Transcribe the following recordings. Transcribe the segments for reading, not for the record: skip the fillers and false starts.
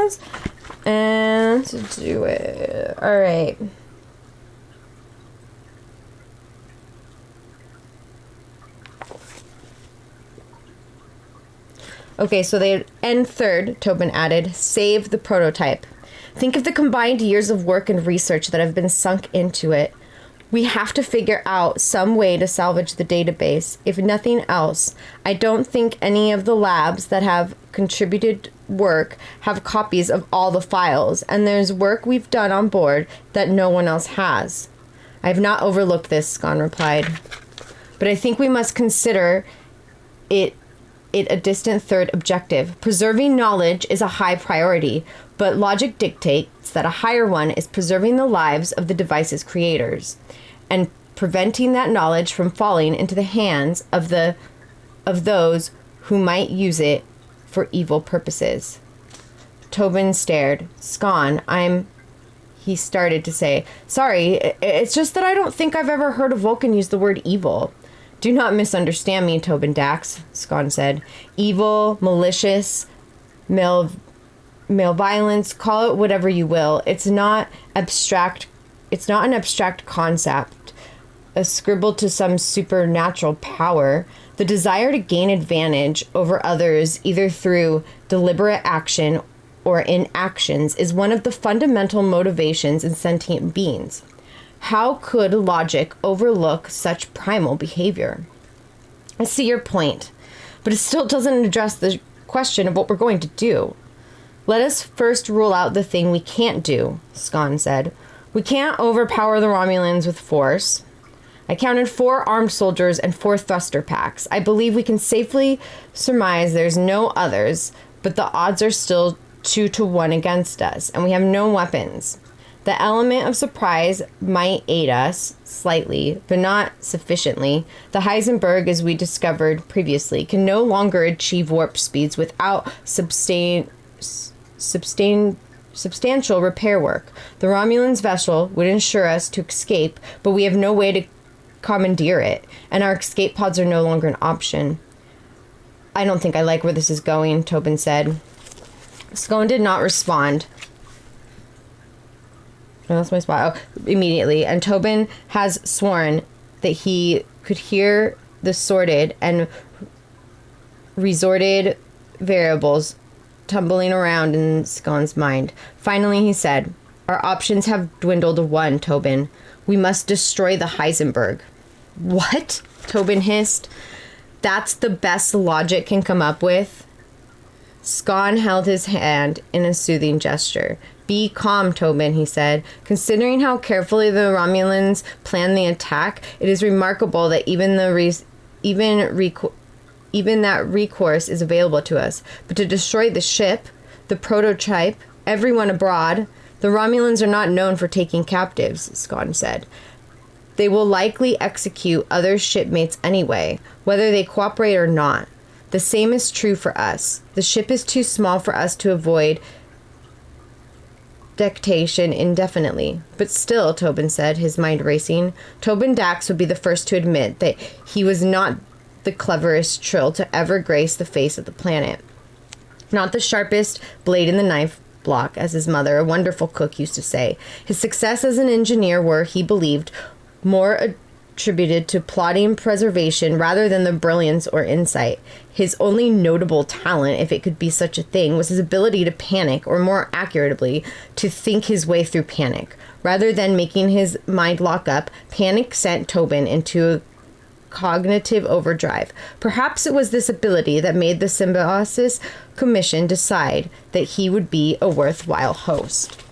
has. And to do it. Alright. Okay, so and third, Tobin added, save the prototype. Think of the combined years of work and research that have been sunk into it. We have to figure out some way to salvage the database. If nothing else, I don't think any of the labs that have contributed work have copies of all the files, and there's work we've done on board that no one else has. I have not overlooked this, Scon replied. But I think we must consider it a distant third objective. Preserving knowledge is a high priority, but logic dictates that a higher one is preserving the lives of the device's creators and preventing that knowledge from falling into the hands of those who might use it for evil purposes. Tobin stared. Scon, he started to say. Sorry, it's just that I don't think I've ever heard a Vulcan use the word evil. Do not misunderstand me, Tobin Dax, Scon said. Evil, malicious, malevolence, call it whatever you will. It's not an abstract concept, ascribed to some supernatural power. The desire to gain advantage over others, either through deliberate action or inactions, is one of the fundamental motivations in sentient beings. How could logic overlook such primal behavior? I see your point, but it still doesn't address the question of what we're going to do. Let us first rule out the thing we can't do, Scon said. We can't overpower the Romulans with force. I counted 4 armed soldiers and 4 thruster packs. I believe we can safely surmise there's no others, but the odds are still 2 to 1 against us, and we have no weapons. The element of surprise might aid us slightly, but not sufficiently. The Heisenberg, as we discovered previously, can no longer achieve warp speeds without substantial repair work. The Romulans' vessel would ensure us to escape, but we have no way to commandeer it, and our escape pods are no longer an option. I don't think I like where this is going, Tobin said. Scone did not respond. I lost my spot. Immediately. And Tobin has sworn that he could hear the sorted and resorted variables tumbling around in Scone's mind. Finally, he said, our options have dwindled to 1, Tobin. We must destroy the Heisenberg. What? Tobin hissed. That's the best logic can come up with. Scone held his hand in a soothing gesture. Be calm, Tobin, he said. Considering how carefully the Romulans planned the attack, it is remarkable that even that recourse is available to us. But to destroy the ship, the prototype, everyone abroad, the Romulans are not known for taking captives, Scone said. They will likely execute other shipmates anyway, whether they cooperate or not. The same is true for us. The ship is too small for us to avoid dictation indefinitely. But still, Tobin said, his mind racing, Tobin Dax would be the first to admit that he was not the cleverest trill to ever grace the face of the planet. Not the sharpest blade in the knife block, as his mother, a wonderful cook, used to say. His success as an engineer were, he believed, more attributed to plotting preservation rather than the brilliance or insight. His only notable talent, if it could be such a thing, was his ability to panic, or more accurately, to think his way through panic. Rather than making his mind lock up, panic sent Tobin into a cognitive overdrive. Perhaps it was this ability that made the Symbiosis Commission decide that he would be a worthwhile host.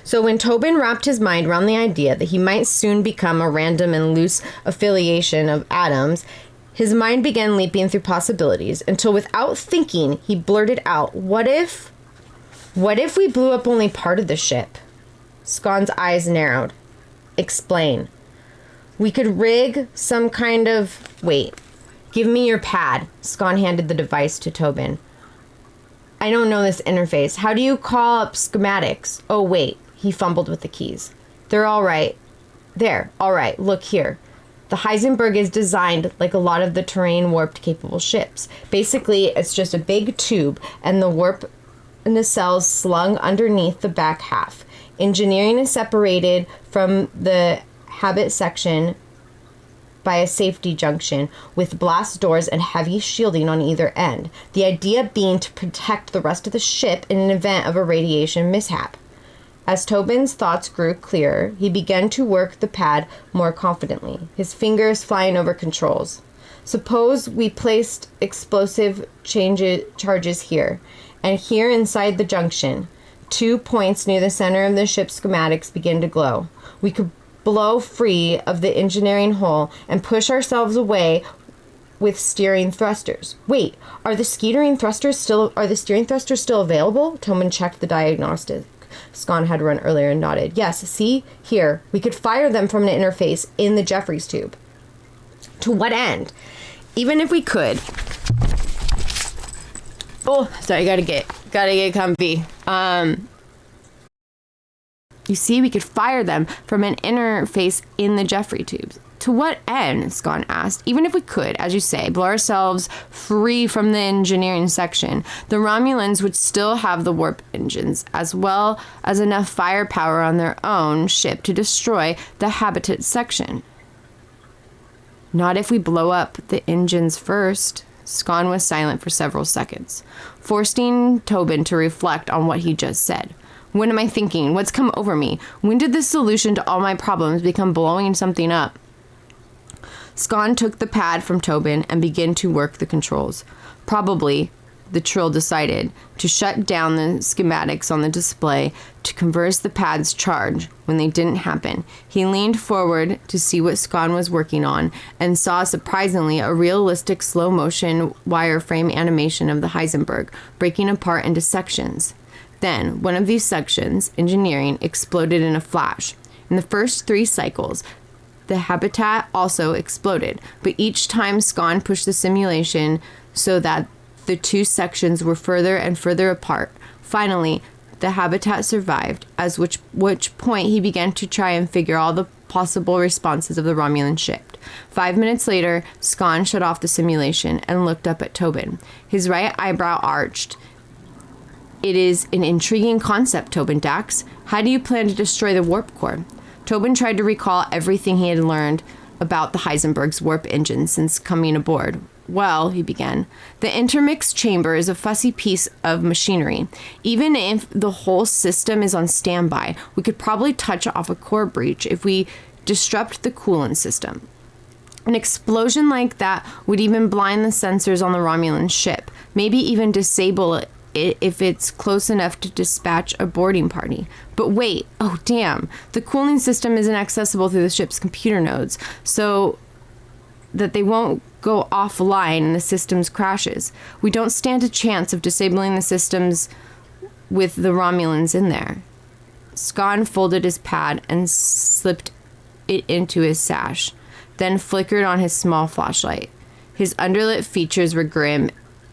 So when Tobin wrapped his mind around the idea that he might soon become a random and loose affiliation of atoms, his mind began leaping through possibilities until without thinking, he blurted out, What if we blew up only part of the ship? Scone's eyes narrowed. Explain. We could rig some kind of... Wait. Give me your pad. Scone handed the device to Tobin. I don't know this interface. How do you call up schematics? Oh, wait. He fumbled with the keys. They're all right. There. All right. Look here. The The Heisenberg is designed like a lot of the terrain warped capable ships. Basically, it's just a big tube and the warp nacelles slung underneath the back half. Engineering is separated from the habit section by a safety junction with blast doors and heavy shielding on either end. The idea being to protect the rest of the ship in an event of a radiation mishap. As Tobin's thoughts grew clearer, he began to work the pad more confidently, his fingers flying over controls. Suppose we placed explosive charges here, and here inside the junction. 2 points near the center of the ship's schematics begin to glow. We could blow free of the engineering hole and push ourselves away with steering thrusters. Wait, are the steering thrusters still available? Tobin checked the diagnostic Scon had run earlier and nodded. Yes, see? Here. We could fire them from an interface in the Jeffries tube. To what end? Even if we could... Oh, sorry, gotta get comfy. You see, we could fire them from an interface in the Jeffrey tubes. To what end? Scon asked. Even if we could, as you say, blow ourselves free from the engineering section, the Romulans would still have the warp engines, as well as enough firepower on their own ship to destroy the habitat section. Not if we blow up the engines first. Scon was silent for several seconds, forcing Tobin to reflect on what he just said. What am I thinking? What's come over me? When did the solution to all my problems become blowing something up? Scon took the pad from Tobin and began to work the controls. Probably, the Trill decided, to shut down the schematics on the display to converse the pad's charge. When they didn't happen, he leaned forward to see what Scon was working on and saw, surprisingly, a realistic slow-motion wireframe animation of the Heisenberg, breaking apart into sections. Then, one of these sections, engineering, exploded in a flash. In the first 3 cycles, the habitat also exploded, but each time Scon pushed the simulation so that the 2 sections were further and further apart. Finally, the habitat survived, at which point he began to try and figure all the possible responses of the Romulan ship. 5 minutes later, Scon shut off the simulation and looked up at Tobin. His right eyebrow arched. It is an intriguing concept, Tobin Dax. How do you plan to destroy the warp core? Tobin tried to recall everything he had learned about the Heisenberg's warp engine since coming aboard. Well, he began, the intermix chamber is a fussy piece of machinery. Even if the whole system is on standby, we could probably touch off a core breach if we disrupt the coolant system. An explosion like that would even blind the sensors on the Romulan ship, maybe even disable it if it's close enough to dispatch a boarding party. But wait, oh damn, the cooling system isn't accessible through the ship's computer nodes, so that they won't go offline and the systems crashes. We don't stand a chance of disabling the systems with the Romulans in there. Scon folded his pad and slipped it into his sash, then flickered on his small flashlight. His underlit features were grim,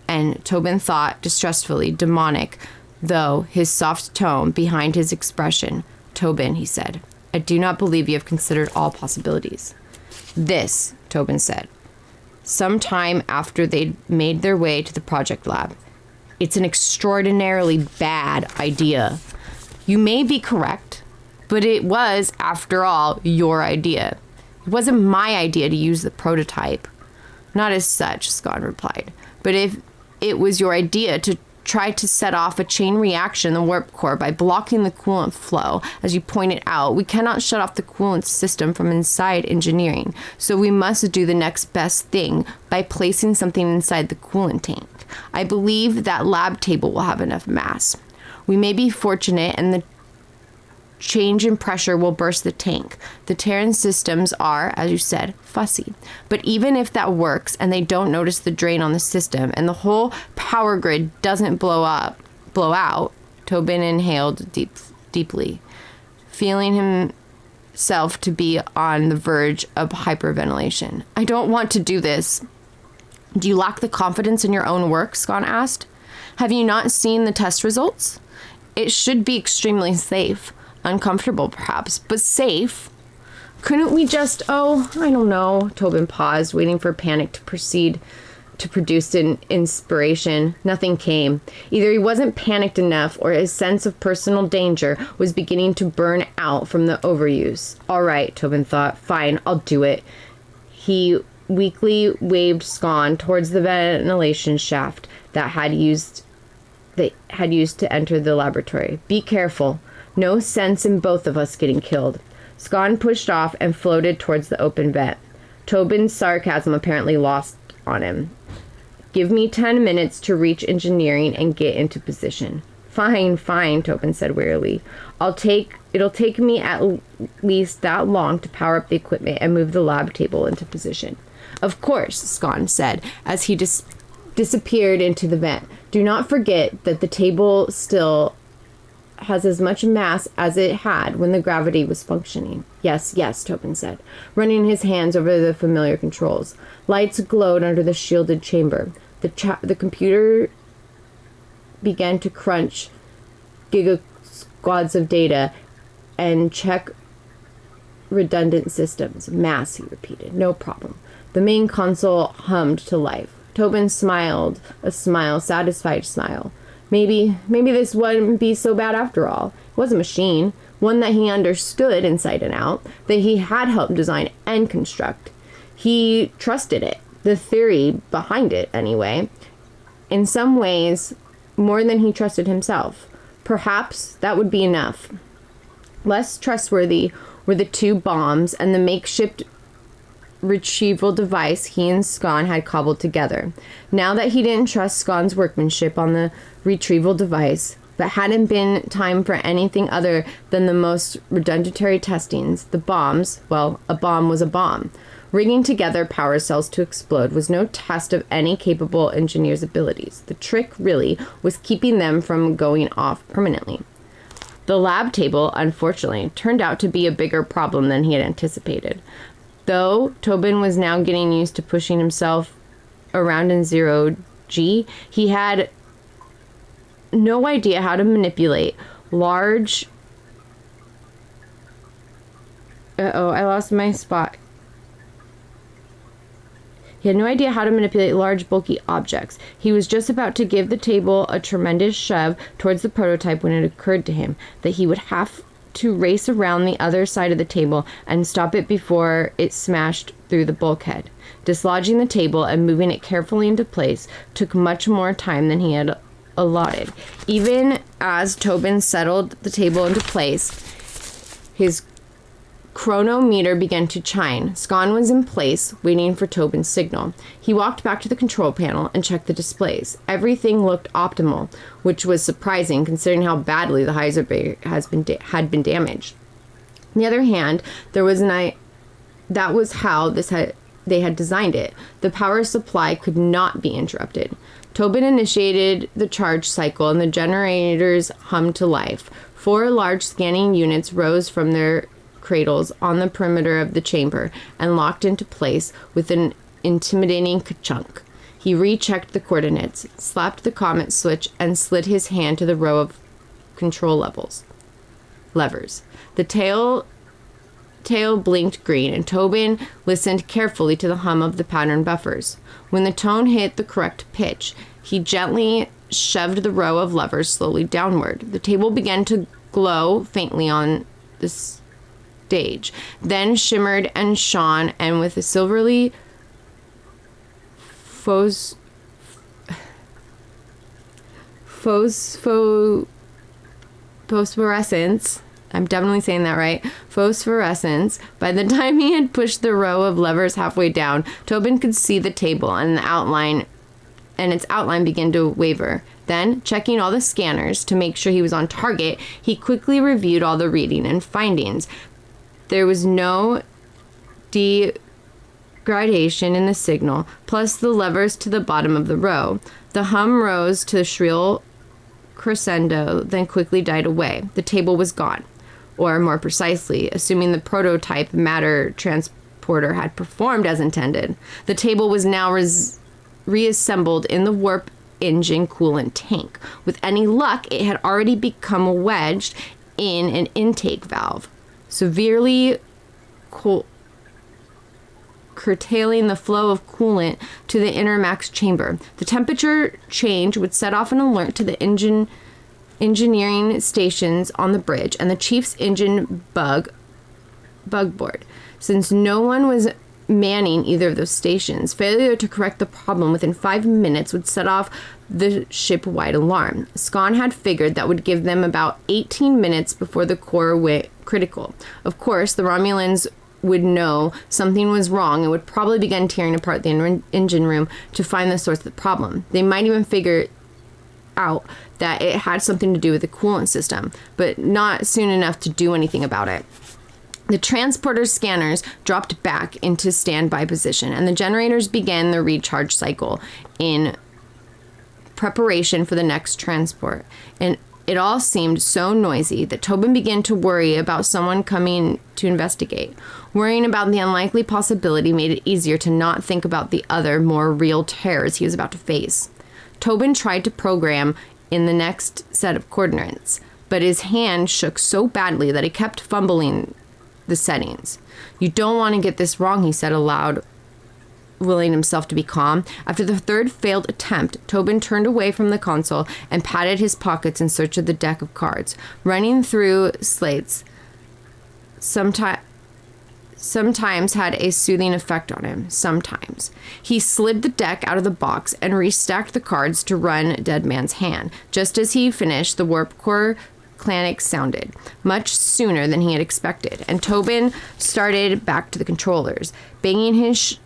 and Tobin thought distrustfully demonic, though his soft tone behind his expression. Tobin, he said, I do not believe you have considered all possibilities. This, Tobin said, sometime after they'd made their way to the project lab. It's an extraordinarily bad idea. You may be correct, but it was, after all, your idea. It wasn't my idea to use the prototype. Not as such, Scon replied, but if it was your idea to try to set off a chain reaction in the warp core by blocking the coolant flow, as you pointed out, we cannot shut off the coolant system from inside engineering, so we must do the next best thing by placing something inside the coolant tank. I believe that lab table will have enough mass. We may be fortunate and the change in pressure will burst the tank. The Terran systems are, as you said, fussy. But even if that works and they don't notice the drain on the system and the whole power grid doesn't blow out, Tobin inhaled deeply, feeling himself to be on the verge of hyperventilation. I don't want to do this. Do you lack the confidence in your own work? Scon asked. Have you not seen the test results? It should be extremely safe. Uncomfortable, perhaps, but safe. Couldn't we just, I don't know. Tobin paused, waiting for panic to proceed to produce an inspiration. Nothing came. Either he wasn't panicked enough or his sense of personal danger was beginning to burn out from the overuse. All right, Tobin thought. Fine, I'll do it. He weakly waved Scone towards the ventilation shaft that had used to enter the laboratory. Be careful. No sense in both of us getting killed. Scone pushed off and floated towards the open vent. Tobin's sarcasm apparently lost on him. Give me 10 minutes to reach engineering and get into position. Fine, Tobin said wearily. It'll take me at least that long to power up the equipment and move the lab table into position. Of course, Scone said, as he disappeared into the vent. Do not forget that the table still has as much mass as it had when the gravity was functioning. Yes, Tobin said, running his hands over the familiar controls. Lights glowed under the shielded chamber. The computer began to crunch gigasquads of data and check redundant systems. Mass, he repeated. No problem. The main console hummed to life. Tobin smiled, a satisfied smile. Maybe this wouldn't be so bad after all. It was a machine, one that he understood inside and out, that he had helped design and construct. He trusted it, the theory behind it anyway, in some ways more than he trusted himself. Perhaps that would be enough. Less trustworthy were the two bombs and the makeshift retrieval device he and Scone had cobbled together. Now that he didn't trust Scone's workmanship on the retrieval device, but hadn't been time for anything other than the most rudimentary testings, the bombs, well, a bomb was a bomb. Rigging together power cells to explode was no test of any capable engineer's abilities. The trick, really, was keeping them from going off permanently. The lab table, unfortunately, turned out to be a bigger problem than he had anticipated. Though Tobin was now getting used to pushing himself around in zero-G, he had no idea how to manipulate large... I lost my spot. He had no idea how to manipulate large, bulky objects. He was just about to give the table a tremendous shove towards the prototype when it occurred to him that he would have to race around the other side of the table and stop it before it smashed through the bulkhead. Dislodging the table and moving it carefully into place took much more time than he had allotted. Even as Tobin settled the table into place, his chronometer began to chime. Scone was in place, waiting for Tobin's signal. He walked back to the control panel and checked the displays. Everything looked optimal, which was surprising considering how badly the Heisenberg had been damaged. On the other hand, that was how they had designed it. The power supply could not be interrupted. Tobin initiated the charge cycle and the generators hummed to life. 4 large scanning units rose from their cradles on the perimeter of the chamber and locked into place with an intimidating ka-chunk. He rechecked the coordinates, slapped the comet switch, and slid his hand to the row of control levers. The tail blinked green, and Tobin listened carefully to the hum of the pattern buffers. When the tone hit the correct pitch, he gently shoved the row of levers slowly downward. The table began to glow faintly on the stage, then shimmered and shone, and with a silvery phosphorescence. I'm definitely saying that right. Phosphorescence. By the time he had pushed the row of levers halfway down, Tobin could see the table and its outline began to waver. Then, checking all the scanners to make sure he was on target, he quickly reviewed all the reading and findings. There was no degradation in the signal, plus the levers to the bottom of the row. The hum rose to a shrill crescendo, then quickly died away. The table was gone. Or, more precisely, assuming the prototype matter transporter had performed as intended, the table was now reassembled in the warp engine coolant tank. With any luck, it had already become wedged in an intake valve. Severely curtailing the flow of coolant to the inner max chamber. The temperature change would set off an alert to the engineering stations on the bridge and the chief's engine bug board. Since no one was manning either of those stations, failure to correct the problem within 5 minutes would set off the ship-wide alarm. Scon had figured that would give them about 18 minutes before the core went critical. Of course, the Romulans would know something was wrong and would probably begin tearing apart the engine room to find the source of the problem. They might even figure out that it had something to do with the coolant system, but not soon enough to do anything about it. The transporter scanners dropped back into standby position, and the generators began the recharge cycle in preparation for the next transport. And it all seemed so noisy that Tobin began to worry about someone coming to investigate. Worrying about the unlikely possibility made it easier to not think about the other, more real terrors he was about to face. Tobin tried to program in the next set of coordinates, but his hand shook so badly that he kept fumbling the settings. "You don't want to get this wrong," he said aloud, willing himself to be calm. After the third failed attempt, Tobin turned away from the console and patted his pockets in search of the deck of cards. Running through slates sometimes had a soothing effect on him. Sometimes. He slid the deck out of the box and restacked the cards to run Dead Man's Hand. Just as he finished, the warp core clanic sounded, much sooner than he had expected, and Tobin started back to the controllers, banging his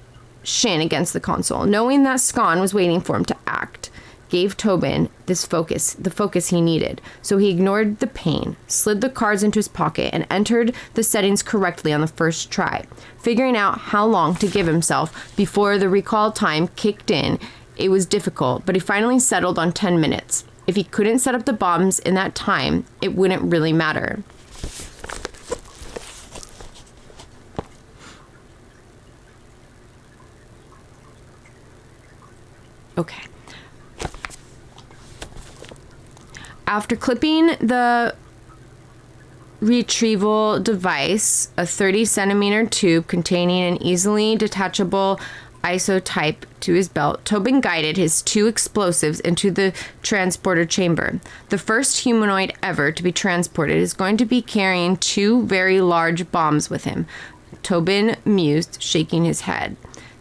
shin against the console. Knowing that Scon was waiting for him to act gave Tobin the focus he needed. So he ignored the pain, slid the cards into his pocket, and entered the settings correctly on the first try. Figuring out how long to give himself before the recall time kicked in, it was difficult, but he finally settled on 10 minutes. If he couldn't set up the bombs in that time, it wouldn't really matter. Okay. After clipping the retrieval device, a 30-centimeter tube containing an easily detachable isotype to his belt, Tobin guided his 2 explosives into the transporter chamber. The first humanoid ever to be transported is going to be carrying 2 very large bombs with him, Tobin mused, shaking his head.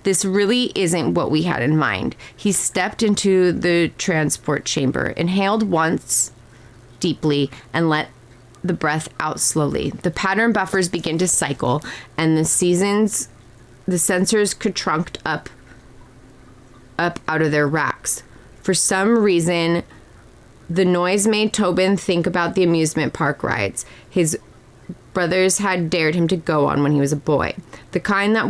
This really isn't what we had in mind. He stepped into the transport chamber, inhaled once deeply, and let the breath out slowly. The pattern buffers began to cycle, and the sensors trunked up out of their racks. For some reason, the noise made Tobin think about the amusement park rides his brothers had dared him to go on when he was a boy. The kind that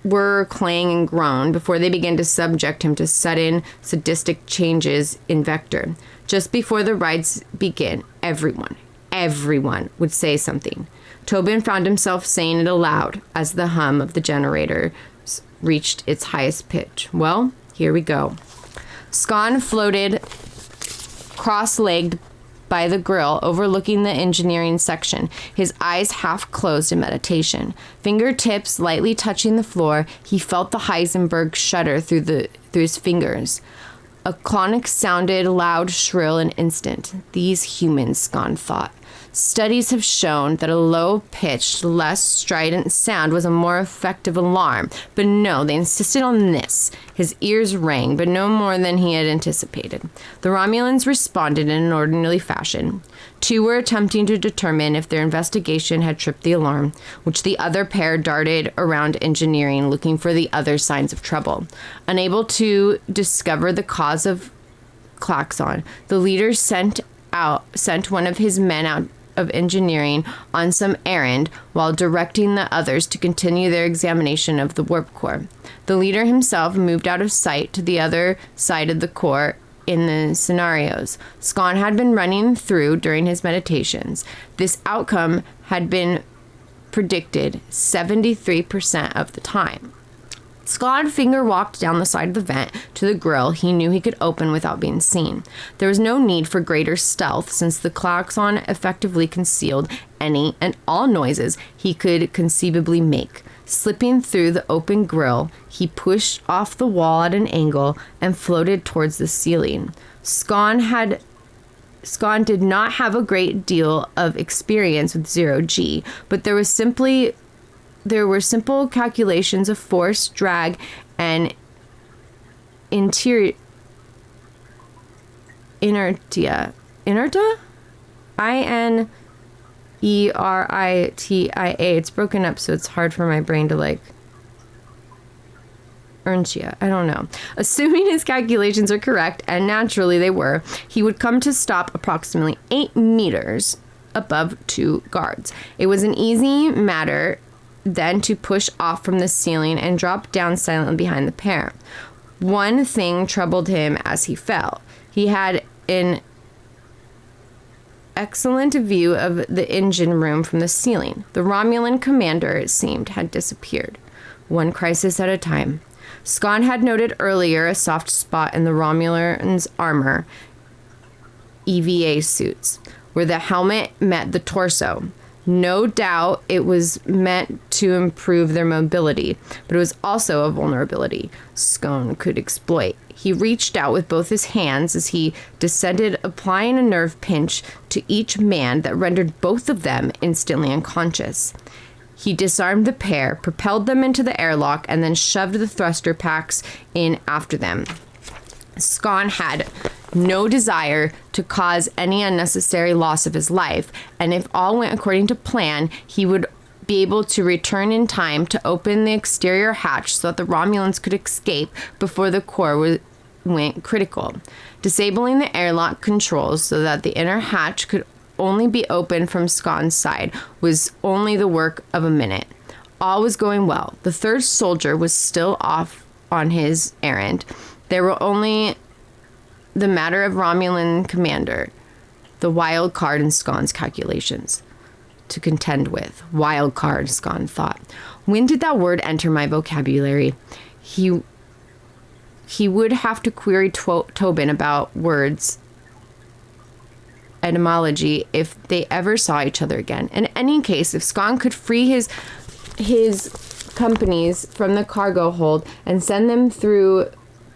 were clang and groan before they began to subject him to sudden sadistic changes in vector. Just before the rides begin, everyone would say something. Tobin found himself saying it aloud as the hum of the generator reached its highest pitch. Well, here we go. Scon floated cross-legged by the grill overlooking the engineering section, his eyes half closed in meditation. Fingertips lightly touching the floor, he felt the Heisenberg shudder through his fingers. A clonic sounded loud, shrill, and instant. These humans, Scon thought. Studies have shown that a low-pitched, less strident sound was a more effective alarm. But no, they insisted on this. His ears rang, but no more than he had anticipated. The Romulans responded in an orderly fashion. 2 were attempting to determine if their investigation had tripped the alarm, which the other pair darted around engineering, looking for the other signs of trouble. Unable to discover the cause of klaxon, the leader sent one of his men out of engineering on some errand while directing the others to continue their examination of the warp core. The leader himself moved out of sight to the other side of the core in the scenarios Scon had been running through during his meditations. This outcome had been predicted 73% of the time. Scott finger walked down the side of the vent to the grill he knew he could open without being seen. There was no need for greater stealth since the klaxon effectively concealed any and all noises he could conceivably make. Slipping through the open grill, he pushed off the wall at an angle and floated towards the ceiling. Scott did not have a great deal of experience with zero-G, but there were simple calculations of force, drag, and inertia. Inertia? It's broken up, so it's hard for my brain to Inertia. I don't know. Assuming his calculations are correct, and naturally they were, he would come to stop approximately 8 meters above 2 guards. It was an easy matter then to push off from the ceiling and drop down silently behind the pair. One thing troubled him as he fell. He had an excellent view of the engine room from the ceiling. The Romulan commander, it seemed, had disappeared. One crisis at a time. Scott had noted earlier a soft spot in the Romulans' armor, EVA suits, where the helmet met the torso. No doubt it was meant to improve their mobility, but it was also a vulnerability Scone could exploit. He reached out with both his hands as he descended, applying a nerve pinch to each man that rendered both of them instantly unconscious. He disarmed the pair, propelled them into the airlock, and then shoved the thruster packs in after them. Scone had no desire to cause any unnecessary loss of his life, and if all went according to plan, he would be able to return in time to open the exterior hatch so that the Romulans could escape before the core went critical. Disabling the airlock controls so that the inner hatch could only be opened from Scone's side was only the work of a minute. All was going well. The third soldier was still off on his errand. There were only the matter of Romulan commander, the wild card in Scone's calculations, to contend with. Wild card, Scone thought. When did that word enter my vocabulary? He would have to query Tobin about words etymology if they ever saw each other again. In any case, if Scone could free his companies from the cargo hold and send them through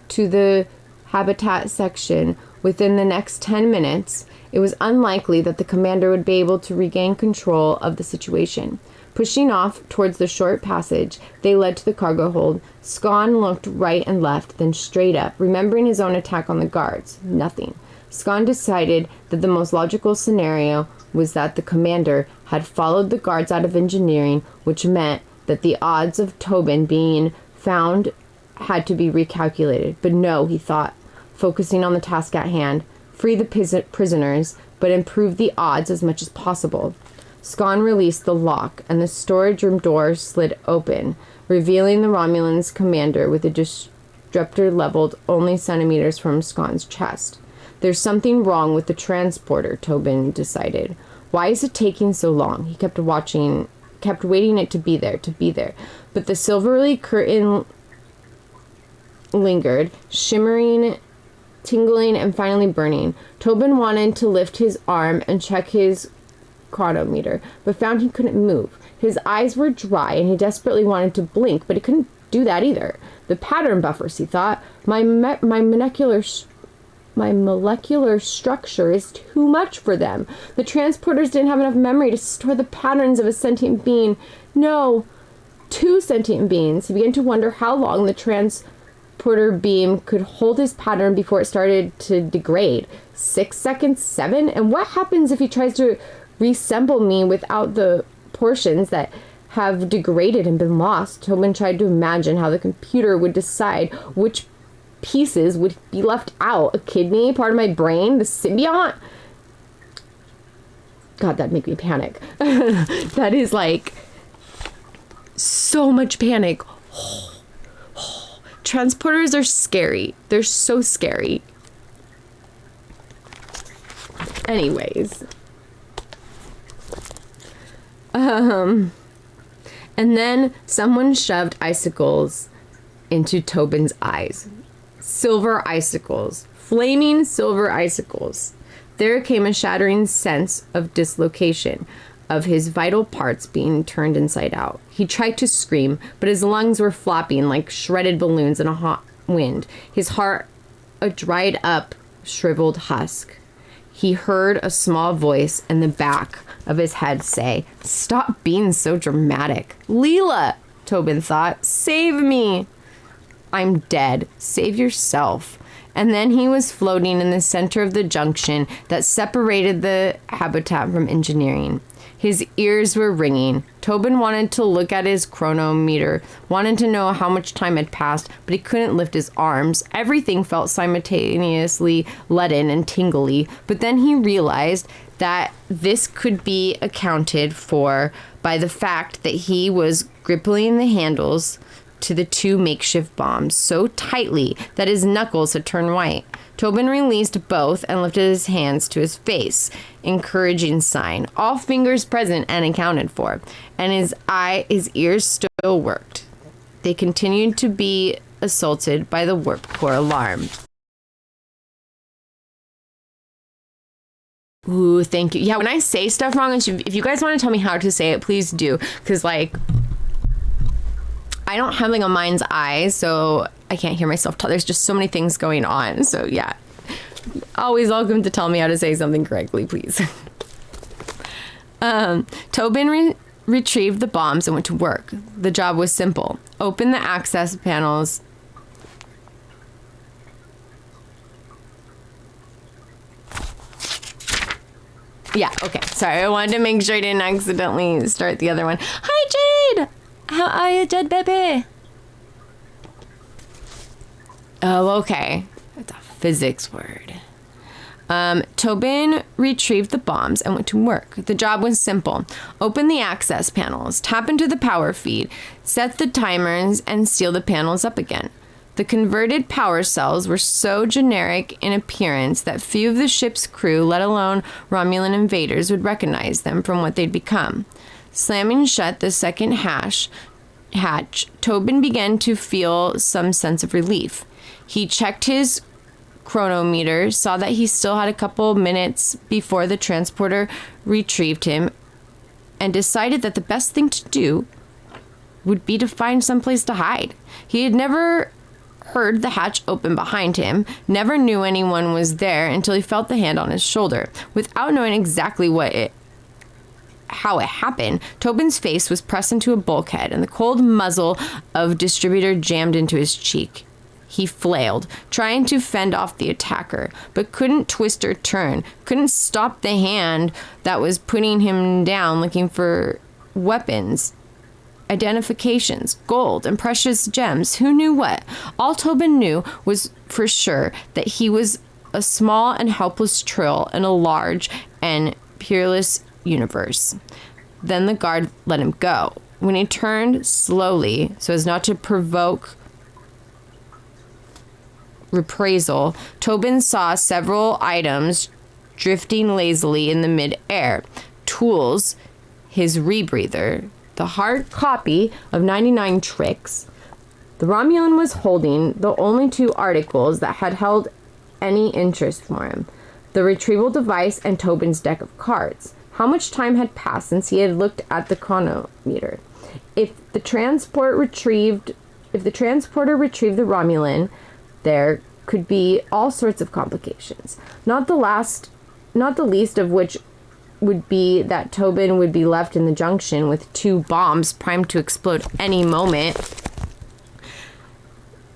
to the habitat section within the next 10 minutes, it was unlikely that the commander would be able to regain control of the situation. Pushing off towards the short passage, they led to the cargo hold. Scone looked right and left, then straight up, remembering his own attack on the guards. Nothing. Scone decided that the most logical scenario was that the commander had followed the guards out of engineering, which meant that the odds of Tobin being found had to be recalculated. But no, he thought, focusing on the task at hand, free the prisoners, but improve the odds as much as possible. Scone released the lock, and the storage room door slid open, revealing the Romulans' commander with a disruptor leveled only centimeters from Scone's chest. There's something wrong with the transporter, Tobin decided. Why is it taking so long? He kept waiting it to be there. But the silvery curtain lingered, shimmering, tingling, and finally burning. Tobin wanted to lift his arm and check his chronometer, but found he couldn't move. His eyes were dry, and he desperately wanted to blink, but he couldn't do that either. The pattern buffers, he thought. My molecular structure is too much for them. The transporters didn't have enough memory to store the patterns of a sentient being. No, 2 sentient beings. He began to wonder how long the transporter beam could hold his pattern before it started to degrade. 6 seconds? 7? And what happens if he tries to reassemble me without the portions that have degraded and been lost? Tobin tried to imagine how the computer would decide which pieces would be left out. A kidney, part of my brain, the symbiont. God, that'd make me panic. That is so much panic. Transporters are scary. They're so scary. Anyways. And then someone shoved icicles into Tobin's eyes. Silver icicles. Flaming silver icicles. There came a shattering sense of dislocation, of his vital parts being turned inside out. He tried to scream, but his lungs were flopping like shredded balloons in a hot wind. His heart a dried up, shriveled husk. He heard a small voice in the back of his head say, "Stop being so dramatic." Leela, Tobin thought, "Save me." "I'm dead. Save yourself." And then he was floating in the center of the junction that separated the habitat from engineering. His ears were ringing. Tobin wanted to look at his chronometer, wanted to know how much time had passed, but he couldn't lift his arms. Everything felt simultaneously leaden and tingly, but then he realized that this could be accounted for by the fact that he was gripping the handles to the two makeshift bombs so tightly that his knuckles had turned white. Tobin released both and lifted his hands to his face, encouraging sign. All fingers present and accounted for, and his ears still worked. They continued to be assaulted by the warp core alarm. Ooh, thank you. Yeah, when I say stuff wrong, if you guys want to tell me how to say it, please do, because like I don't have like a mind's eye, so I can't hear myself talk. There's just so many things going on. So yeah, always welcome to tell me how to say something correctly, please. Tobin retrieved the bombs and went to work. The job was simple. Open the access panels. Yeah, okay. Sorry, I wanted to make sure I didn't accidentally start the other one. Hi, Jade! How are you, Jed baby? Oh, okay. That's a physics word. Tobin retrieved the bombs and went to work. The job was simple. Open the access panels, tap into the power feed, set the timers, and seal the panels up again. The converted power cells were so generic in appearance that few of the ship's crew, let alone Romulan invaders, would recognize them from what they'd become. Slamming shut the second hatch, Tobin began to feel some sense of relief. He checked his chronometer, saw that he still had a couple minutes before the transporter retrieved him, and decided that the best thing to do would be to find someplace to hide. He had never heard the hatch open behind him, never knew anyone was there until he felt the hand on his shoulder. Without knowing exactly how it happened, Tobin's face was pressed into a bulkhead and the cold muzzle of distributor jammed into his cheek. He flailed, trying to fend off the attacker, but couldn't twist or turn, couldn't stop the hand that was putting him down, looking for weapons, identifications, gold, and precious gems. Who knew what? All Tobin knew was for sure that he was a small and helpless trill in a large and peerless universe. Then the guard let him go. When he turned slowly, so as not to provoke reprisal, Tobin saw several items drifting lazily in the mid-air. Tools, his rebreather, the hard copy of 99 Tricks. The Romulan was holding the only two articles that had held any interest for him: the retrieval device and Tobin's deck of cards. How much time had passed since he had looked at the chronometer? If the transporter retrieved the Romulan, there could be all sorts of complications. Not the least of which would be that Tobin would be left in the junction with two bombs primed to explode any moment.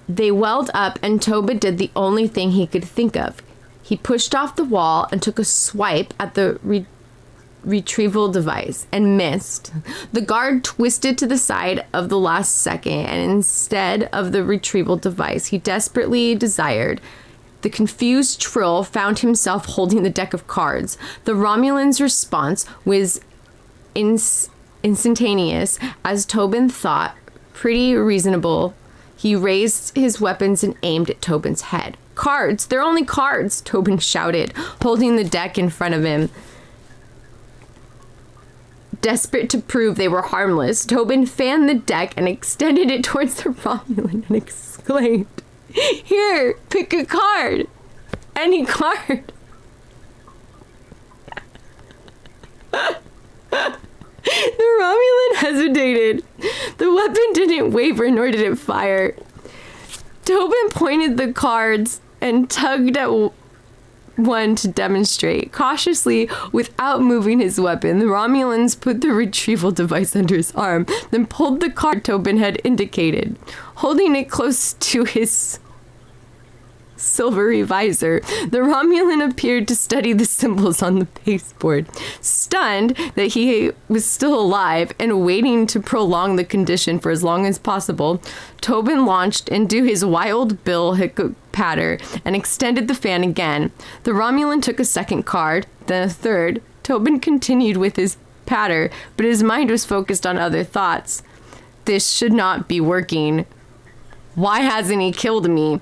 They welled up, and Tobin did the only thing he could think of. He pushed off the wall and took a swipe at the retrieval device and missed. The guard twisted to the side of the last second, and instead of the retrieval device he desperately desired, the confused Trill found himself holding the deck of cards. The Romulan's response was instantaneous, as Tobin thought, pretty reasonable. He raised his weapons and aimed at Tobin's head. "Cards! They're only cards!" Tobin shouted, holding the deck in front of him. Desperate to prove they were harmless, Tobin fanned the deck and extended it towards the Romulan and exclaimed, "Here, pick a card. Any card." The Romulan hesitated. The weapon didn't waver, nor did it fire. Tobin pointed the cards and tugged at one to demonstrate. Cautiously, without moving his weapon, the Romulans put the retrieval device under his arm, then pulled the card Tobin had indicated. Holding it close to his silvery visor, the Romulan appeared to study the symbols on the baseboard. Stunned that he was still alive and waiting to prolong the condition for as long as possible, Tobin launched into his wild bill hiccup patter and extended the fan again. The Romulan took a second card, then a third. Tobin continued with his patter, but his mind was focused on other thoughts. This should not be working. Why hasn't he killed me?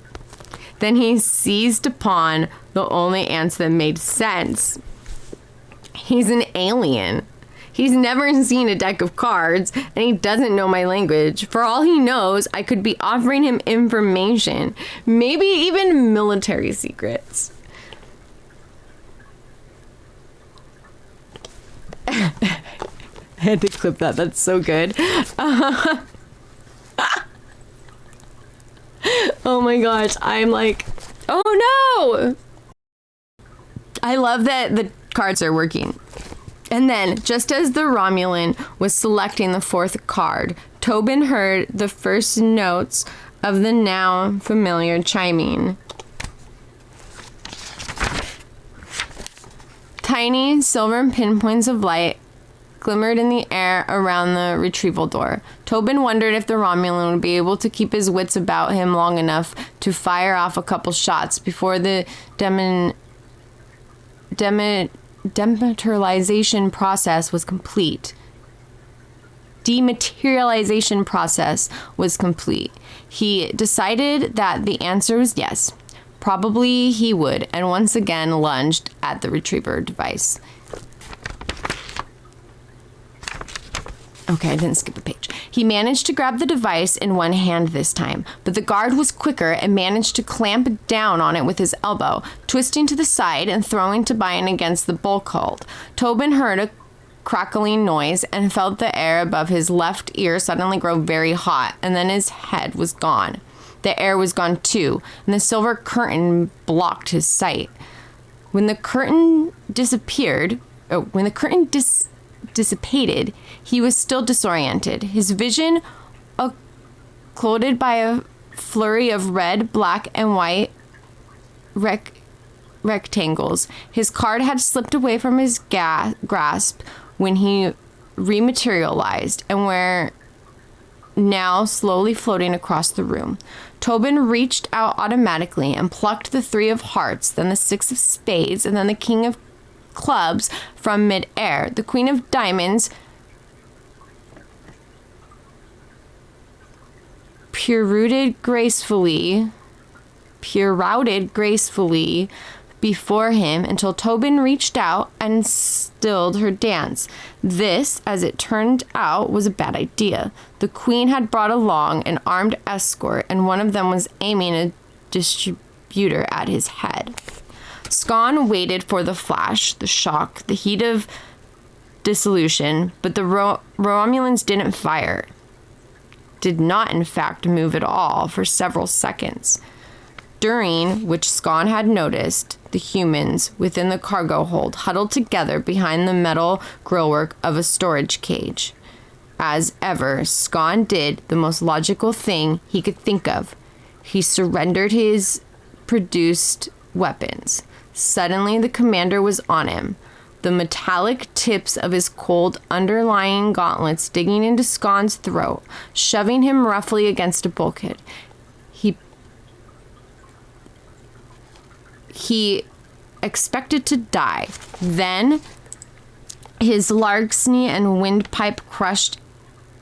Then he seized upon the only answer that made sense. He's an alien. He's never seen a deck of cards, and he doesn't know my language. For all he knows, I could be offering him information, maybe even military secrets. I had to clip that. That's so good. Oh my gosh, I'm like, oh no! I love that the cards are working. And then, just as the Romulan was selecting the fourth card, Tobin heard the first notes of the now familiar chiming. Tiny silver pinpoints of light glimmered in the air around the retrieval door. Tobin wondered if the Romulan would be able to keep his wits about him long enough to fire off a couple shots before the dematerialization process was complete. Dematerialization process was complete. He decided that the answer was yes. Probably he would, and once again lunged at the retriever device. Okay, I didn't skip a page. He managed to grab the device in one hand this time, but the guard was quicker and managed to clamp down on it with his elbow, twisting to the side and throwing Tobin against the bulkhead. Tobin heard a crackling noise and felt the air above his left ear suddenly grow very hot, and then his head was gone. The air was gone too, and the silver curtain blocked his sight. When the curtain dissipated, he was still disoriented. His vision, clouded by a flurry of red, black, and white rectangles. His card had slipped away from his grasp when he rematerialized, and were now slowly floating across the room. Tobin reached out automatically and plucked the 3 of hearts, then the 6 of spades, and then the king of clubs from mid-air. The queen of diamonds pirouetted gracefully before him until Tobin reached out and stilled her dance. This, as it turned out, was a bad idea. The queen had brought along an armed escort, and one of them was aiming a distributor at his head. Scone waited for the flash, the shock, the heat of dissolution, but the Romulans didn't fire. Did not, in fact, move at all for several seconds, during which Scone had noticed the humans within the cargo hold huddled together behind the metal grillwork of a storage cage. As ever, Scone did the most logical thing he could think of. He surrendered his produced weapons. Suddenly, the commander was on him, the metallic tips of his cold, underlying gauntlets digging into Scone's throat, shoving him roughly against a bulkhead. He expected to die. Then, his larceny and windpipe crushed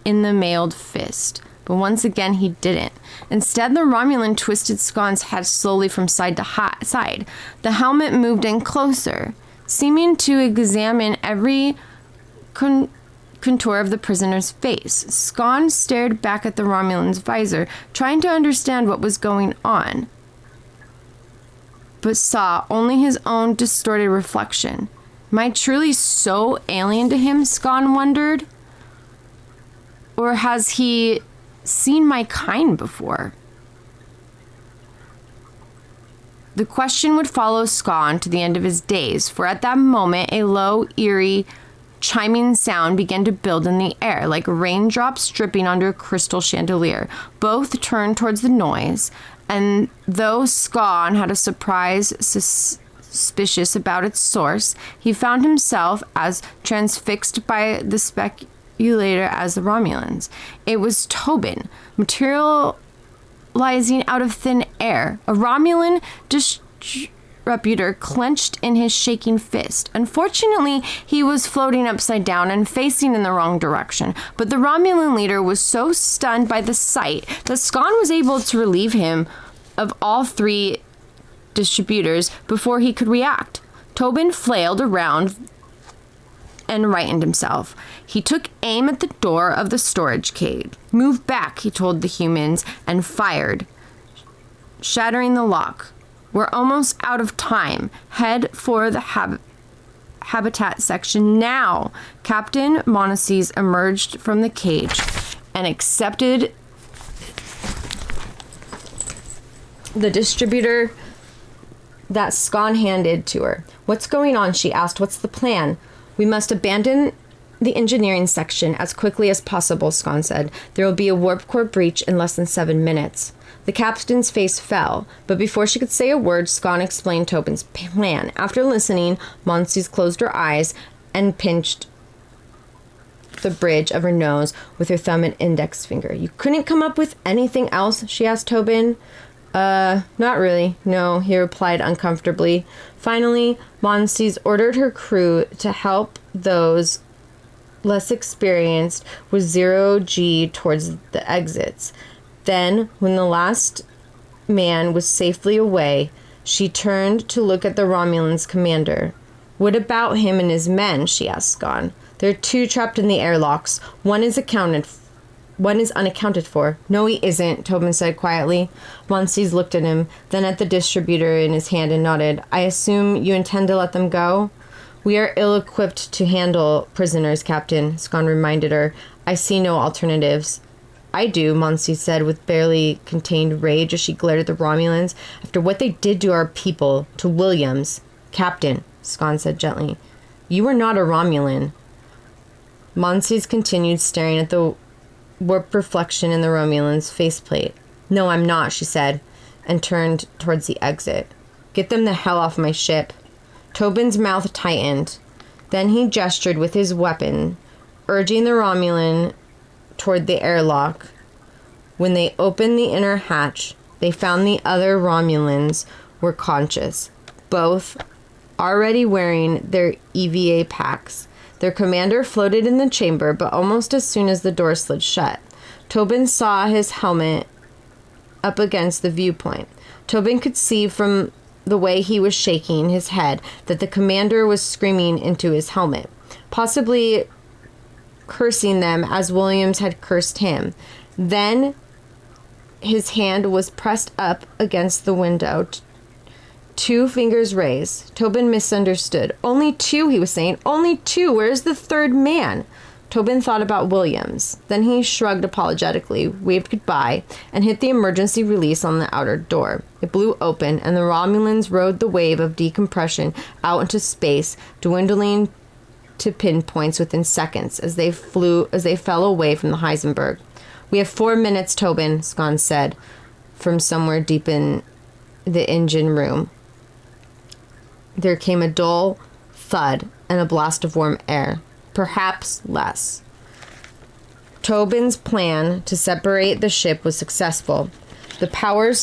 in the mailed fist. But once again, he didn't. Instead, the Romulan twisted Scone's head slowly from side to side. The helmet moved in closer, seeming to examine every contour of the prisoner's face. Scon stared back at the Romulan's visor, trying to understand what was going on, but saw only his own distorted reflection. Am I truly so alien to him, Scon wondered? Or has he seen my kind before? The question would follow Scon to the end of his days, for at that moment a low, eerie, chiming sound began to build in the air, like raindrops dripping onto a crystal chandelier. Both turned towards the noise, and though Scon had a surprise suspicious about its source, he found himself as transfixed by the speculator as the Romulans. It was Tobin, materializing out of thin air. A Romulan disruptor clenched in his shaking fist. Unfortunately, he was floating upside down and facing in the wrong direction, but the Romulan leader was so stunned by the sight that Scon was able to relieve him of all three distributors before he could react. Tobin flailed around and righted himself. He took aim at the door of the storage cage. "Move back," he told the humans, and fired, shattering the lock. "We're almost out of time. Head for the habitat section now." Captain Monaces emerged from the cage and accepted the distributor that Scon handed to her. "What's going on?" she asked. "What's the plan?" "We must abandon the engineering section as quickly as possible," Scon said. "There will be a warp core breach in less than 7 minutes. The captain's face fell, but before she could say a word, Scon explained Tobin's plan. After listening, Monaces closed her eyes and pinched the bridge of her nose with her thumb and index finger. "You couldn't come up with anything else?" she asked Tobin. Not really. No," he replied uncomfortably. Finally, Monaces ordered her crew to help those less experienced with 0G towards the exits. Then, when the last man was safely away, she turned to look at the Romulans' commander. "What about him and his men?" she asked Scon. "There are 2 trapped in the airlocks. One is unaccounted for." "No, he isn't," Tobin said quietly. Monaces looked at him, then at the distributor in his hand and nodded. "I assume you intend to let them go?" "We are ill-equipped to handle prisoners, Captain," Scon reminded her. "I see no alternatives." "I do," Monaces said with barely contained rage as she glared at the Romulans. "After what they did to our people, to Williams." "Captain," Scon said gently, "you are not a Romulan." Monaces continued staring at the warped reflection in the Romulan's faceplate. "No, I'm not," she said, and turned towards the exit. "Get them the hell off my ship." Tobin's mouth tightened. Then he gestured with his weapon, urging the Romulan toward the airlock. When they opened the inner hatch, they found the other Romulans were conscious, both already wearing their EVA packs. Their commander floated in the chamber, but almost as soon as the door slid shut, Tobin saw his helmet up against the viewpoint. Tobin could see from the way he was shaking his head that the commander was screaming into his helmet, possibly cursing them as Williams had cursed him. Then his hand was pressed up against the window, 2 fingers raised. Tobin misunderstood. "Only 2, he was saying. "Only 2. Where's the 3rd man?" Tobin thought about Williams. Then he shrugged apologetically, waved goodbye, and hit the emergency release on the outer door. It blew open, and the Romulans rode the wave of decompression out into space, dwindling to pinpoints within seconds as they fell away from the Heisenberg. "We have 4 minutes, Tobin," Scon said from somewhere deep in the engine room. There came a dull thud and a blast of warm air. Perhaps less. Tobin's plan to separate the ship was successful. The power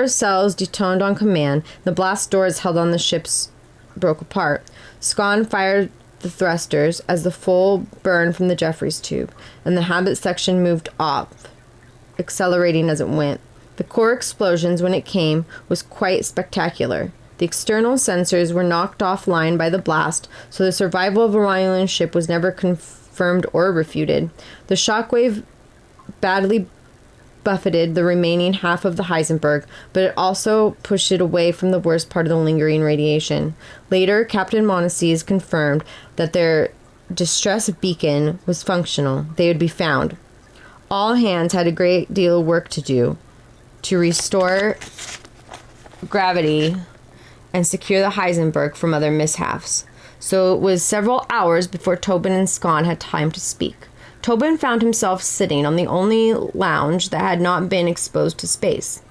cells detoned on command. The blast doors held on the ships broke apart. Scon fired the thrusters as the full burn from the Jeffries tube, and the habit section moved off, accelerating as it went. The core explosions, when it came, was quite spectacular. The external sensors were knocked offline by the blast, so the survival of a Romulan ship was never confirmed or refuted. The shockwave badly buffeted the remaining half of the Heisenberg, but it also pushed it away from the worst part of the lingering radiation. Later, Captain Monaces confirmed that their distress beacon was functional. They would be found. All hands had a great deal of work to do to restore gravity and secure the Heisenberg from other mishaps. So it was several hours before Tobin and Scon had time to speak. Tobin found himself sitting on the only lounge that had not been exposed to space.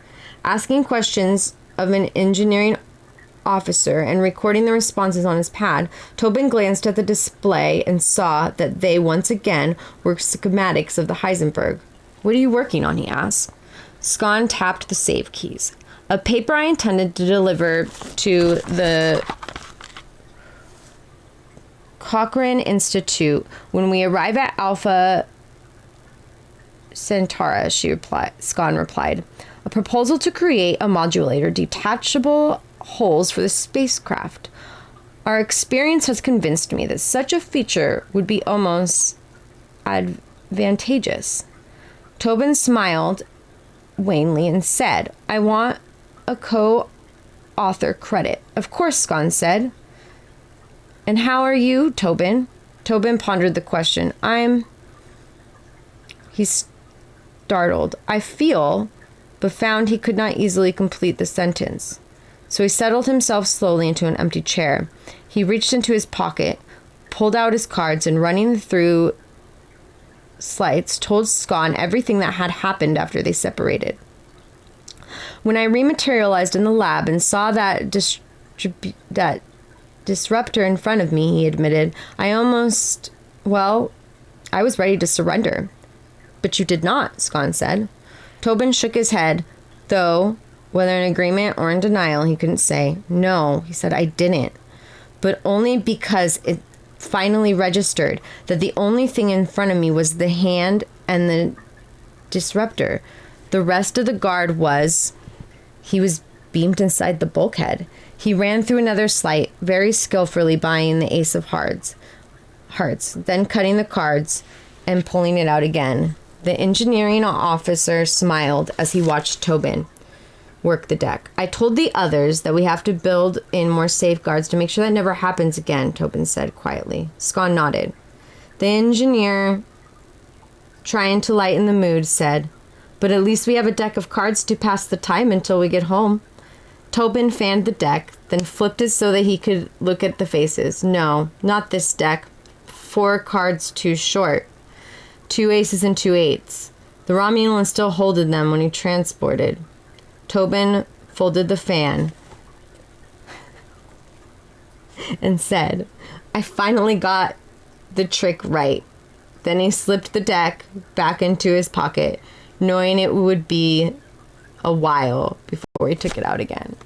Asking questions of an engineering officer and recording the responses on his pad, Tobin glanced at the display and saw that they once again were schematics of the Heisenberg. "What are you working on?" he asked. Scon tapped the save keys. "A paper I intended to deliver to the Cochrane Institute when we arrive at Alpha Centauri," Scon replied. "A proposal to create a modulator, detachable holes for the spacecraft. Our experience has convinced me that such a feature would be almost advantageous." Tobin smiled wanly and said, "I want a co-author credit." "Of course," Scon said. "And how are you, Tobin?" Tobin pondered the question. He startled. "I feel," but found he could not easily complete the sentence. So he settled himself slowly into an empty chair. He reached into his pocket, pulled out his cards, and running through slides, told Scon everything that had happened after they separated. "When I rematerialized in the lab and saw that disruptor in front of me," he admitted, I was ready to surrender." "But you did not," Scon said. Tobin shook his head, though whether in agreement or in denial he couldn't say. "No," he said, "I didn't. But only because it finally registered that the only thing in front of me was the hand and the disruptor. The rest of the guard was..." He was beamed inside the bulkhead. He ran through another slide, very skillfully buying the ace of hearts, then cutting the cards and pulling it out again. The engineering officer smiled as he watched Tobin work the deck. "I told the others that we have to build in more safeguards to make sure that never happens again," Tobin said quietly. Scon nodded. The engineer, trying to lighten the mood, said, "But at least we have a deck of cards to pass the time until we get home." Tobin fanned the deck, then flipped it so that he could look at the faces. "No, not this deck. 4 cards too short. 2 aces and 2 eights. The Romulan still holded them when he transported." Tobin folded the fan and said, "I finally got the trick right." Then he slipped the deck back into his pocket, knowing it would be a while before he took it out again.